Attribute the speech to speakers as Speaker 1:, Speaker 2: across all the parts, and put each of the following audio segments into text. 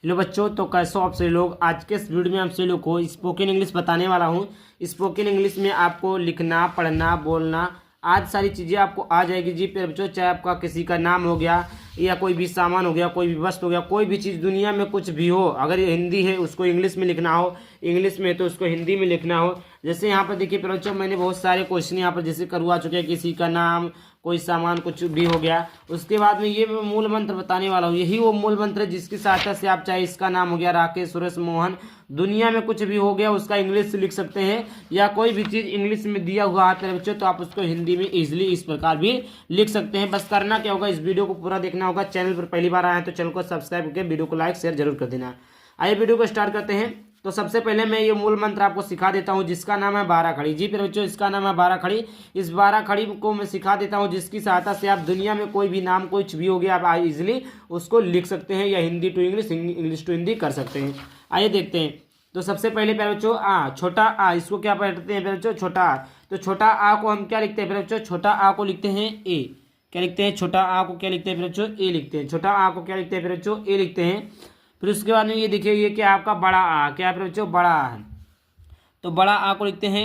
Speaker 1: Hello बच्चों, तो कैसे हो आप सभी लोग। आज के इस वीडियो में आप सभी लोग को स्पोकन इंग्लिश बताने वाला हूँ। स्पोकन इंग्लिश में आपको लिखना, पढ़ना, बोलना आज सारी चीज़ें आपको आ जाएगी जी प्यारे बच्चों। चाहे आपका किसी का नाम हो गया या कोई भी सामान हो गया, कोई भी वस्तु हो गया, कोई भी चीज़ दुनिया में कुछ भी हो, अगर ये हिंदी है उसको इंग्लिश में लिखना हो, इंग्लिश में तो उसको हिंदी में लिखना हो। जैसे यहाँ पर देखिए प्यारे बच्चों, मैंने बहुत सारे क्वेश्चन यहाँ पर जैसे करवा चुके हैं। किसी का नाम, कोई सामान, कुछ भी हो गया, उसके बाद में ये मैं मूल मंत्र बताने वाला हूँ। यही वो मूल मंत्र है जिसकी सहायता से आप, चाहे इसका नाम हो गया राकेश, सुरेश, मोहन, दुनिया में कुछ भी हो गया उसका इंग्लिश लिख सकते हैं, या कोई भी चीज़ इंग्लिश में दिया हुआ है मेरे बच्चों तो आप उसको हिंदी में इजीली इस प्रकार भी लिख सकते हैं। बस करना क्या होगा, इस वीडियो को पूरा देखना होगा। चैनल पर पहली बार आए हैं तो चैनल को सब्सक्राइब करके वीडियो को लाइक शेयर जरूर कर देना। आइए वीडियो को स्टार्ट करते हैं। तो सबसे पहले मैं ये मूल मंत्र आपको सिखा देता हूँ जिसका नाम है 12 खड़ी। जी प्यारे बच्चों, इसका नाम है 12 खड़ी। इस 12 खड़ी को मैं सिखा देता हूँ जिसकी सहायता से आप दुनिया में कोई भी नाम, कुछ भी हो गया, आप इजीली उसको लिख सकते हैं, या Hindi to English, English to Hindi कर सकते हैं। आइए देखते हैं। तो सबसे पहले प्यारे बच्चों छोटा आ, इसको क्या पढ़ते हैं प्यारे बच्चों, छोटा आ। तो छोटा आ को हम क्या लिखते हैं प्यारे बच्चों, छोटा आ को लिखते हैं ए। क्या लिखते हैं, छोटा आ को क्या लिखते हैं प्यारे बच्चों, ए लिखते हैं। छोटा आ को क्या लिखते हैं प्यारे बच्चों, ए लिखते हैं। फिर उसके बाद में ये देखिए, ये क्या आपका बड़ा आ, क्या है बच्चों, बड़ा आ है। तो बड़ा आ को लिखते हैं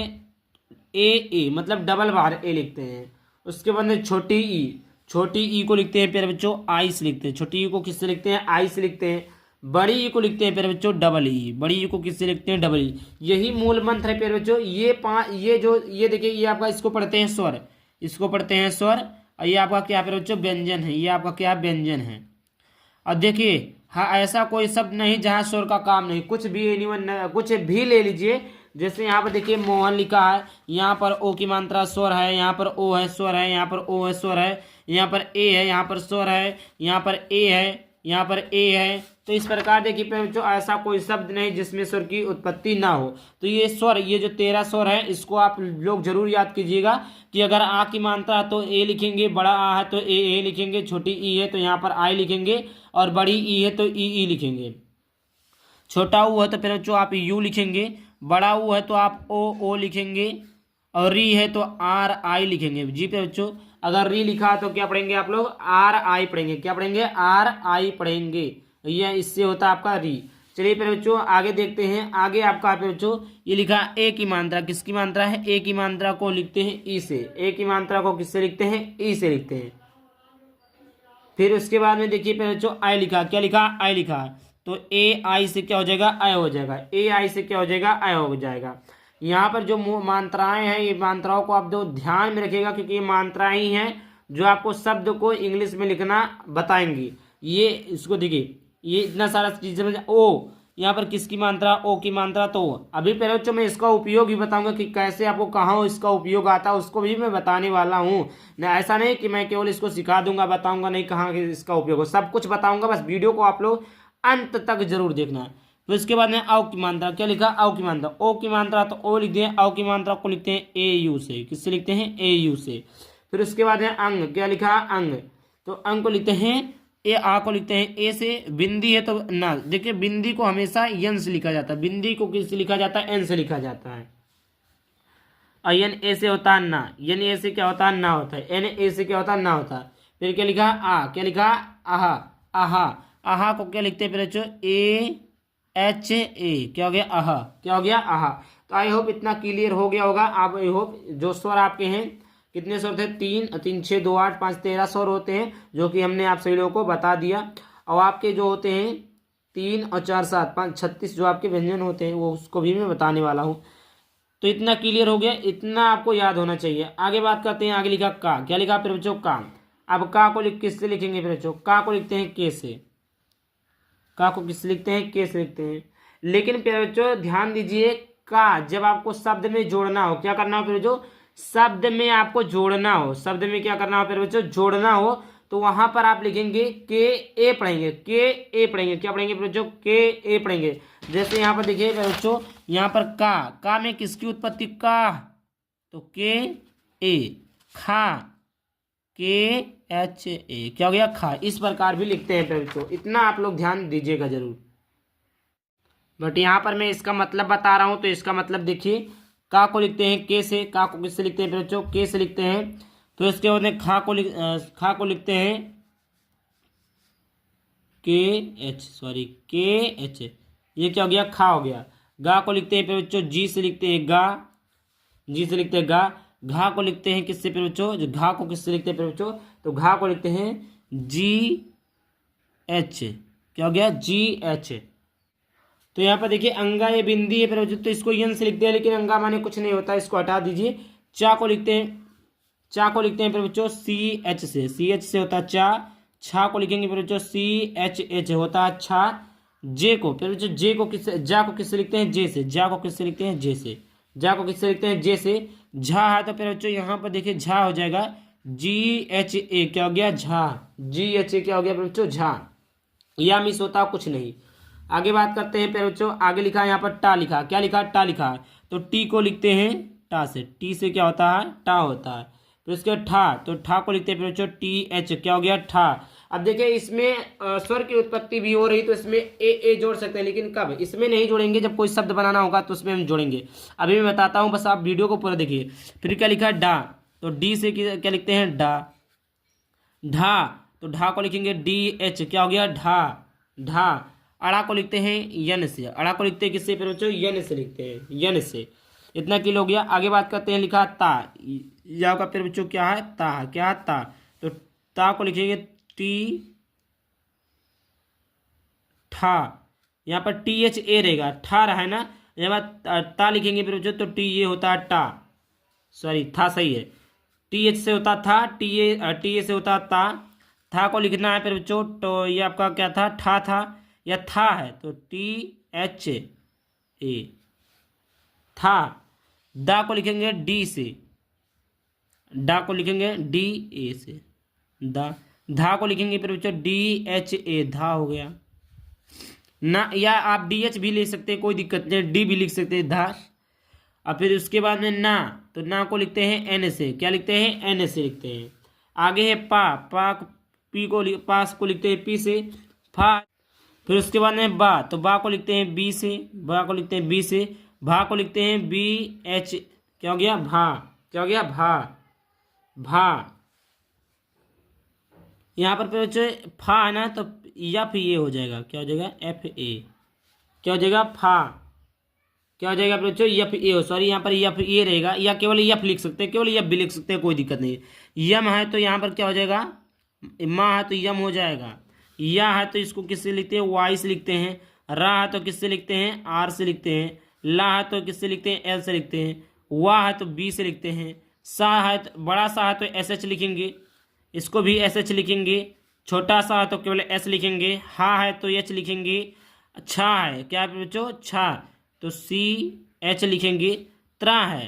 Speaker 1: ए मतलब डबल बार ए लिखते हैं। उसके बाद में छोटी ई, छोटी ई को लिखते हैं प्यारे बच्चों आई से लिखते हैं। छोटी ई को किससे लिखते हैं, आई से लिखते हैं। बड़ी ई को लिखते हैं प्यारे बच्चों डबल ई, बड़ी ई को किससे लिखते हैं, डबल ई। यही मूल मंत्र है प्यारे बच्चों। ये देखिए, ये आपका इसको पढ़ते हैं स्वर, इसको पढ़ते हैं स्वर। और ये आपका क्या प्यारे बच्चों, व्यंजन है। ये आपका क्या व्यंजन है। अब देखिए, हाँ, ऐसा कोई शब्द नहीं जहाँ स्वर का काम नहीं। कुछ भी एनीवन, कुछ भी ले लीजिए। जैसे यहाँ पर देखिए मोहन लिखा है, यहाँ पर ओ की मात्रा स्वर है, यहाँ पर ओ है स्वर है, यहाँ पर ओ है स्वर है, यहाँ पर ए है, यहाँ पर स्वर है, यहाँ पर ए है, यहाँ पर ए है। तो इस प्रकार देखिए बच्चों, ऐसा कोई शब्द नहीं जिसमें स्वर की उत्पत्ति ना हो। तो ये स्वर, ये जो 13 स्वर है, इसको आप लोग जरूर याद कीजिएगा कि अगर आ की मात्रा है तो ए लिखेंगे, बड़ा आ है तो ए लिखेंगे, छोटी ई है तो यहाँ पर आई लिखेंगे, और बड़ी ई है तो ई लिखेंगे। छोटा ऊ है तो फिर बच्चों आप यू लिखेंगे, बड़ा ऊ है तो आप ओ लिखेंगे, और री है तो आर आई लिखेंगे। जी पे बच्चों, अगर री लिखा है तो क्या पढ़ेंगे आप लोग, आर आई पढ़ेंगे। क्या पढ़ेंगे, आर आई पढ़ेंगे। यह इससे होता है आपका री। चलिए फिर बच्चों आगे देखते हैं। आगे आपका पे बच्चों ये लिखा ए की मात्रा, किसकी मात्रा है, ए की मात्रा को लिखते हैं ई से। ए की मात्रा को किससे लिखते हैं, ई से लिखते हैं। फिर उसके बाद में देखिए बच्चों आई लिखा, क्या लिखा, आई लिखा। तो ए आई से क्या हो जाएगा, आई हो जाएगा। ए आई से क्या हो जाएगा, आई हो जाएगा। यहाँ पर जो मात्राएं हैं, ये मात्राओं को आप जो ध्यान में रखिएगा, क्योंकि ये मात्राएं ही हैं जो आपको शब्द को इंग्लिश में लिखना बताएंगी। ये इसको देखिए, ये इतना सारा चीजें। ओ, यहाँ पर किसकी मात्रा, ओ की मात्रा। तो अभी पहले बच्चों मैं इसका उपयोग भी बताऊंगा कि कैसे आपको कहाँ इसका उपयोग आता है, उसको भी मैं बताने वाला हूँ। ना ऐसा नहीं कि मैं केवल इसको सिखा दूंगा, बताऊंगा नहीं कहाँ इसका उपयोग हो, सब कुछ बताऊंगा। बस वीडियो को आप लोग अंत तक जरूर देखना है। फिर इसके बाद में औ की मात्रा, क्या लिखा, औ की मात्रा। ओ की मात्रा तो ओ लिखते हैं, औ की मात्रा को लिखते हैं ए यू से। किससे लिखते हैं, ए यू से। फिर उसके बाद है अंग, क्या लिखा, अंग। तो अंग को लिखते हैं ए, आ को लिखते हैं ए से। बिंदी है तो ना, देखिए बिंदी को हमेशा यन से लिखा जाता है, बिंदी को किससे लिखा जाता है, एन से लिखा जाता है। और एन ए से होता है ना, एन ए से क्या होता है, ना होता है। एन ए से क्या होता है, ना होता है। फिर क्या लिखा, आ, क्या लिखा, आहा, आहा। आहा को क्या लिखते हैं फिर बच्चों, ए एच ए, क्या हो गया, आहा, क्या हो गया, आहा। तो आई होप इतना क्लियर हो गया होगा। आप आई होप जो स्वर आपके हैं, कितने स्वर थे, 3 3 6 2 8 5 13 स्वर होते हैं, जो कि हमने आप सभी लोगों को बता दिया। और आपके जो होते हैं 3 और 4 7 5 36 जो आपके व्यंजन होते हैं, वो उसको भी मैं बताने वाला हूँ। तो इतना क्लियर हो गया, इतना आपको याद होना चाहिए। आगे बात करते हैं। आगे लिखा का, क्या लिखा फिर बच्चों, का। अब का को किससे लिखेंगे फिर बच्चों, का को लिखते हैं के से। का को किससे लिखते हैं, के से लिखते हैं। लेकिन प्यारे बच्चों ध्यान दीजिए, का जब आपको शब्द में जोड़ना हो, क्या करना हो फिर बच्चों, शब्द में आपको जोड़ना हो, शब्द में क्या करना हो फिर बच्चों, जोड़ना हो, तो वहां पर आप लिखेंगे के ए पढ़ेंगे, के ए पढ़ेंगे। क्या पढ़ेंगे फिर बच्चों, के ए पढ़ेंगे। जैसे यहाँ पर देखिए बच्चों, यहाँ पर का में किसकी उत्पत्ति, का, तो के ए, खा, के एच ए, क्या हो गया, खा। इस प्रकार भी लिखते हैं बच्चों, इतना आप लोग ध्यान दीजिएगा जरूर। बट यहाँ पर मैं इसका मतलब बता रहा हूँ, तो इसका मतलब देखिए, का को लिखते हैं के से। का को किससे लिखते हैं बच्चों, के से लिखते हैं। तो इसके बाद में खा को लिखते हैं के एच, ये क्या हो गया, खा हो गया। गा को लिखते हैं फिर बच्चों जी से लिखते हैं गा, जी से लिखते हैं गा। घा को लिखते हैं किससे फिर बच्चों, जो घा को किससे लिखते हैं फिर बच्चों, तो घा को लिखते हैं जी एच, क्या हो गया, जी एच। तो यहाँ पर देखिए अंगा ये बिंदी है फिर बच्चों, तो इसको यन से लिखते हैं, लेकिन अंगा माने कुछ नहीं होता, इसको हटा दीजिए। चा को लिखते हैं, चा को लिखते हैं फिर बच्चों सी एच से, सी एच से होता है चा। छा को लिखेंगे फिर बच्चों सी एच एच होता है छा। जे को फिर बच्चों, जे को किससे, जा को किससे लिखते हैं, जे से, जा को किससे लिखते हैं, जे से, जा को किससे लिखते हैं, जे से। झा है तो फिर बच्चों यहाँ पर देखिए झा हो जाएगा जी एच ए, क्या हो गया, झा, जी एच ए क्या हो गया फिर बच्चों, झा। या मिस होता कुछ नहीं। आगे बात करते हैं फिर बच्चों, आगे लिखा है यहाँ पर टा लिखा, क्या लिखा, टा लिखा है, तो टी को लिखते हैं टा से, टी से क्या होता है, टा होता है। फिर उसके ठा, तो ठा को लिखते हैं फिर बच्चों टी एच, क्या हो गया, ठा। अब देखिए इसमें स्वर की उत्पत्ति भी हो रही, तो इसमें ए जोड़ सकते हैं, लेकिन कब, इसमें नहीं जोड़ेंगे, जब कोई शब्द बनाना होगा तो उसमें हम जोड़ेंगे। अभी मैं बताता हूँ, बस आप वीडियो को पूरा देखिए। फिर क्या लिखा है डा, तो डी से क्या लिखते हैं डा। ढा, तो ढा को लिखेंगे डी एच, क्या हो गया, ढा, ढा। अड़ा को लिखते हैं यन से, अड़ा को लिखते हैं किससे फिर बच्चों, यन से लिखते हैं, यन से। इतना क्लियर हो गया। आगे बात करते हैं, लिखा ता, या का फिर बच्चों क्या है, ता, क्या है, ता, तो ता को लिखेंगे टी ठा, यहाँ पर टी एच ए रहेगा, ठा रहा है ना, यहाँ पर ता लिखेंगे फिर बच्चों, तो टी ये होता है टा, सॉरी था सही है, टी एच से होता था, टी ए से होता ता। था को लिखना है फिर बच्चों, तो ये आपका क्या था, ठा था, या था है तो टी एच ए, था। दा को लिखेंगे डी से, डा को लिखेंगे डी ए से, दा। धा को लिखेंगे फिर बच्चों डी एच ए, धा हो गया ना, या आप डी एच भी ले सकते हैं, कोई दिक्कत नहीं, डी भी लिख सकते हैं, धा। और फिर उसके बाद में ना, तो ना को लिखते हैं एन से, क्या लिखते हैं, एन से लिखते हैं। आगे है पा, पा पी को पास को लिखते हैं पी से, फा। फिर उसके बाद में बा, तो बा को लिखते हैं बी से, बा को लिखते हैं बी से। भा को लिखते हैं बी एच, क्या हो गया, भा, क्या हो गया, भा, भा। यहाँ पर बच्चों फा है ना, तो एफ ये हो जाएगा, क्या हो जाएगा, एफ ए, क्या हो जाएगा, फा, क्या हो जाएगा बच्चों, एफ ए हो, सॉरी यहाँ पर एफ ए रहेगा, या केवल एफ लिख सकते हैं, केवल एफ भी लिख सकते हैं, कोई दिक्कत नहीं। यम है तो यहाँ पर क्या हो जाएगा, माँ है तो यम हो जाएगा। या है तो इसको किससे लिखते हैं, वाई से लिखते हैं। रा है तो किससे लिखते हैं, आर से लिखते हैं। ला है तो किससे लिखते हैं, एल से लिखते हैं। वाह है तो बी से लिखते हैं। सा है तो बड़ा सा है तो एस एच लिखेंगे, इसको भी एस एच लिखेंगे। छोटा सा है तो केवल एस लिखेंगे। हा है तो एच लिखेंगे। छा है क्या है बच्चों, छा, तो सी एच लिखेंगे। त्रा है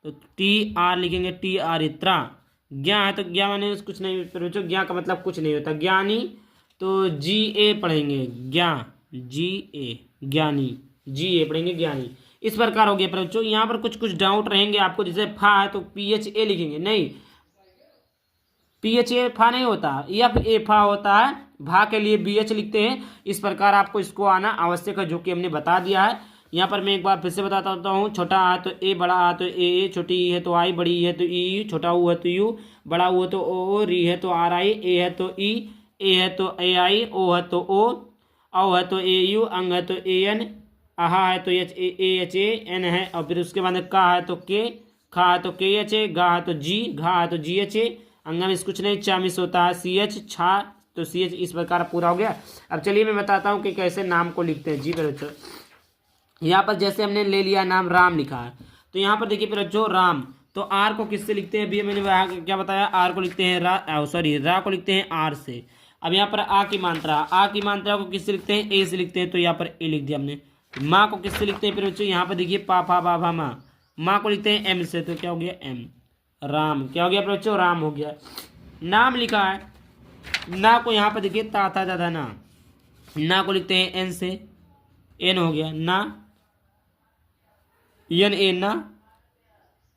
Speaker 1: तो टी आर लिखेंगे, टी आर, त्रा। ज्ञा है तो ज्ञा माने कुछ नहीं बच्चों, ज्ञा का मतलब कुछ नहीं होता, ज्ञानी, तो जी ए पढ़ेंगे, ज्ञा, जी ए, ज्ञानी, जी ए पढ़ेंगे, ज्ञानी। इस प्रकार हो गया बच्चों। यहाँ पर कुछ कुछ डाउट रहेंगे आपको, जैसे फा है तो पी एच ए लिखेंगे, नहीं, पी एच ए फा नहीं होता, एफ ए फा होता है। भा के लिए बी एच लिखते हैं। इस प्रकार आपको इसको आना आवश्यक है, जो कि हमने बता दिया है। यहाँ पर मैं एक बार फिर से बताता हूँ। छोटा आ तो ए, बड़ा आ तो ए, छोटी ई है तो आई, बड़ी ई है तो ई, छोटा ऊ है तो यू, बड़ा ऊ है तो ओ, री है तो आर आई, ए है तो ई, ए है तो ए आई, ओ है तो ओ, औ है तो ए यू, अंग है तो ए एन, आहा है तो एच ए, एन है, और फिर उसके बाद का है तो के, खा है तो के एच ए, गा है तो जी, घा है तो जी एच ए, अंगा में कुछ नहीं, चा मिस होता है सी एच, छा तो सी एच। इस प्रकार पूरा हो गया। अब चलिए मैं बताता हूँ कि कैसे नाम को लिखते हैं। जी बच्चों, यहाँ पर जैसे हमने ले लिया नाम, राम लिखा है, तो यहाँ पर देखिए बच्चों राम, तो आर को किससे लिखते हैं, अभी मैंने क्या बताया, आर को लिखते हैं रा को लिखते हैं आर से। अब यहाँ पर आ की मात्रा को किससे लिखते हैं, ए से लिखते हैं, तो यहाँ पर ए लिख दिया हमने। माँ को किससे लिखते हैं फिर बच्चों, यहाँ पर देखिए पा फा बा भा माँ, माँ को लिखते हैं एम से, तो क्या हो गया, एम, राम, क्या हो गया बच्चों, राम हो गया। नाम लिखा है, ना को यहाँ पर देखिए ता था दादा ना को लिखते हैं एन से, एन हो गया ना, एन ए ना।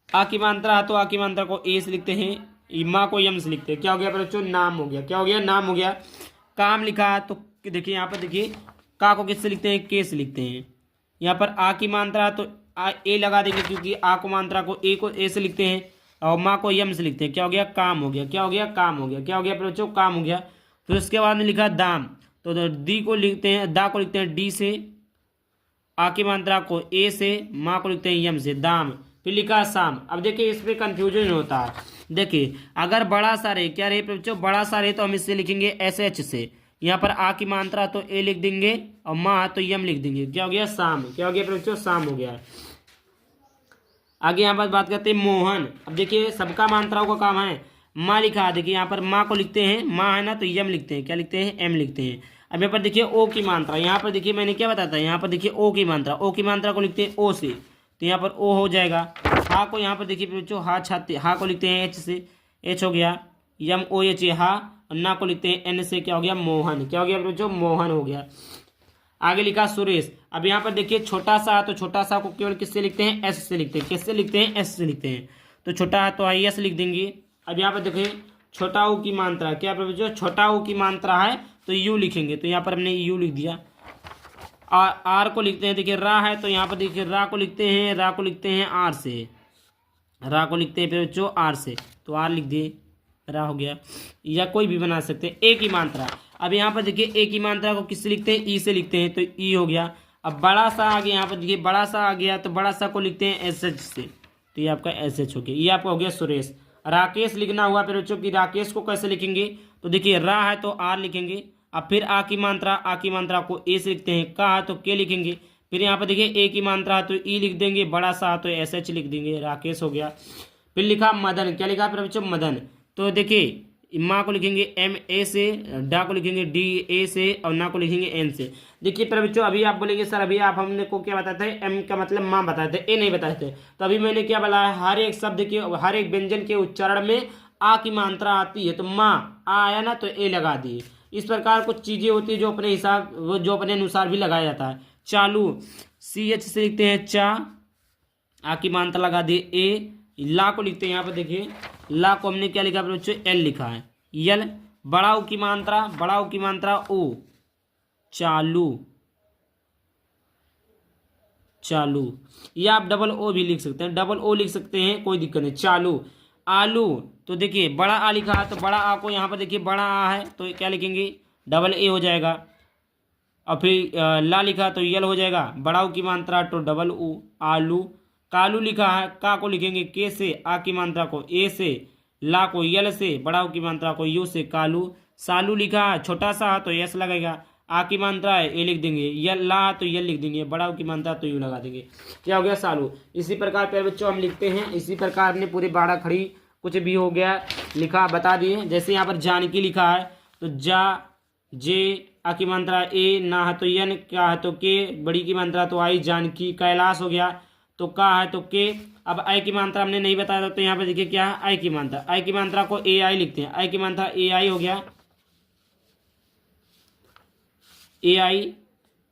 Speaker 1: आ की मात्रा तो आ की मात्रा को ए से लिखते हैं, माँ को यम से लिखते हैं, क्या हो गया बच्चों, नाम हो गया, क्या हो गया, नाम हो गया। काम लिखा तो देखिए यहाँ पर देखिए का को किससे लिखते हैं, के से लिखते हैं। यहाँ पर आ की मात्रा तो ए लगा देंगे, क्योंकि आ को मात्रा को ए से लिखते हैं, और माँ को यम से लिखते हैं, क्या हो गया, काम हो गया, क्या हो गया, काम हो गया, क्या हो गया बच्चों, काम हो गया। फिर उसके बाद में लिखा दाम, तो दी को लिखते हैं, दा को लिखते हैं डी से, आ की मात्रा को ए से, माँ को लिखते हैं यम से, दाम। फिर लिखा शाम। अब देखिए इसमें कंफ्यूजन होता है। देखिए अगर बड़ा सा रहे, क्या रहे बच्चों, बड़ा सा रहे तो हम इससे लिखेंगे एस एच से। यहाँ पर आ की मात्रा तो ए लिख देंगे और माँ तो यम लिख देंगे। क्या हो गया, शाम। क्या हो गया बच्चों, शाम हो गया। आगे यहाँ पर बात करते हैं मोहन। अब देखिए सबका मात्राओं का काम है। माँ लिखा है, देखिए यहाँ पर माँ को लिखते हैं, माँ है ना तो यम लिखते हैं, क्या लिखते हैं, एम लिखते हैं। अब यहाँ पर देखिए ओ की मात्रा, यहाँ पर देखिए मैंने क्या बताया था, यहाँ पर देखिए ओ की मात्रा, ओ की मात्रा को लिखते हैं ओ से, तो यहाँ पर ओ हो जाएगा। हा को यहाँ पर देखिए बच्चों हा छाते, हा को लिखते हैं एच से, एच हो गया, यम ओ एच हा, और ना को लिखते हैं एन से, क्या हो गया, मोहन। क्या हो गया बच्चों, मोहन हो गया। आगे लिखा सुरेश। अब यहाँ पर देखिए छोटा सा, तो छोटा सा को केवल किससे लिखते हैं, एस से लिखते हैं। किससे लिखते हैं, एस से लिखते हैं। तो छोटा है तो आई एस लिख देंगे। अब यहाँ पर देखिए छोटा ऊ की मात्रा, क्या बच्चों, छोटा ऊ की मात्रा है तो यू लिखेंगे, तो यहाँ पर हमने यू लिख दिया। आर को लिखते हैं, देखिए रा है तो यहाँ पर देखिए रा को लिखते हैं, रा को लिखते हैं आर से, रा को लिखते हैं फिर बच्चों आर से, तो आर लिख दिए, रा हो गया। या कोई भी बना सकते हैं। ए की मात्रा, अब यहाँ पर देखिए ए की मात्रा को किससे लिखते हैं, ई से लिखते हैं, तो ई हो गया। अब बड़ा सा आ गया, यहाँ पर देखिए बड़ा सा आ गया तो बड़ा सा को लिखते हैं एस एच से, तो ये आपका एस एच हो गया। ये आपका हो गया सुरेश। राकेश लिखना हुआ फिर बच्चों की, राकेश को कैसे लिखेंगे, तो देखिए रा है तो आर लिखेंगे, अब फिर आ की मात्रा को ए से लिखते हैं, का है तो के लिखेंगे, फिर यहाँ पर देखिए ए की मात्रा है तो ई लिख देंगे, बड़ा सा तो एस एच लिख देंगे, राकेश हो गया। फिर लिखा मदन, क्या लिखा फिर बच्चों, मदन। तो देखिए माँ को लिखेंगे एम ए से, डा को लिखेंगे डी ए से, और ना को लिखेंगे एन से। देखिए पर बच्चों अभी आप बोलेंगे सर अभी आप हमने को क्या बताते हैं, एम का मतलब माँ बताए थे, ए नहीं बताए थे। तो अभी मैंने क्या बोला है, हर एक शब्द के, हर एक व्यंजन के उच्चारण में आ की मात्रा आती है, तो माँ आ आया ना तो ए लगा दिए। इस प्रकार कुछ चीज़ें होती है जो अपने हिसाब, वो जो अपने अनुसार भी लगाया जाता है। चालू, सी एच से लिखते हैं चा, आ की मात्रा लगा दिए ए। ला को लिखते हैं, यहाँ पर देखिए ला को हमने क्या लिखा बच्चों, एल लिखा है, यल। बड़ा ऊ की मात्रा, बड़ा ऊ की मात्रा ओ, चालू, चालू। या आप डबल ओ भी लिख सकते हैं, डबल ओ लिख सकते हैं, कोई दिक्कत नहीं। चालू। आलू, तो देखिए बड़ा आ लिखा है तो बड़ा आ को यहाँ पर देखिए बड़ा आ है तो क्या लिखेंगे, डबल ए हो जाएगा। और फिर ला लिखा तो यल हो जाएगा, बड़ा ऊ की मात्रा तो डबल ऊ, आलू। कालू लिखा है, का को लिखेंगे के से, आ की मात्रा को ए से, ला को यल से, बड़ा ऊ की मात्रा को यू से, कालू। सालू लिखा है, छोटा सा है तो यस लगेगा, आ की मात्रा है ए लिख देंगे, यल ला तो यल लिख देंगे, बड़ा ऊ की मात्रा तो यू लगा देंगे। क्या हो गया, सालू। इसी प्रकार प्यारे बच्चों हम लिखते हैं, इसी प्रकार हमने पूरी बाड़ा खड़ी कुछ भी हो गया लिखा बता दिए। जैसे यहाँ पर जानकी लिखा है तो जा, जे, आ की मात्रा ए, ना है तो यन, क्या है तो के, बड़ी की मात्रा तो आई, जानकी। कैलाश हो गया तो का है तो के। अब आई की मात्रा हमने नहीं बताया था तो यहाँ पे देखिए क्या है, आई की मात्रा, आई की मात्रा को ए आई लिखते हैं, आई की मात्रा ए आई हो गया, ए आई।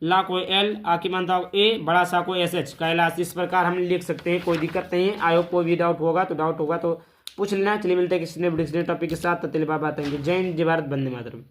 Speaker 1: ला को एल, आ की मात्रा को ए, बड़ा सा को एस एच, कैलाश। इस प्रकार हम लिख सकते हैं, कोई दिक्कत नहीं है। आई होप कोई भी डाउट होगा तो पूछ लेना। चलिए मिलते हैं किसी ने टॉपिक के साथ, तब तक के लिए बाय बाय। जय हिंद, जय भारत, वंदे मातरम।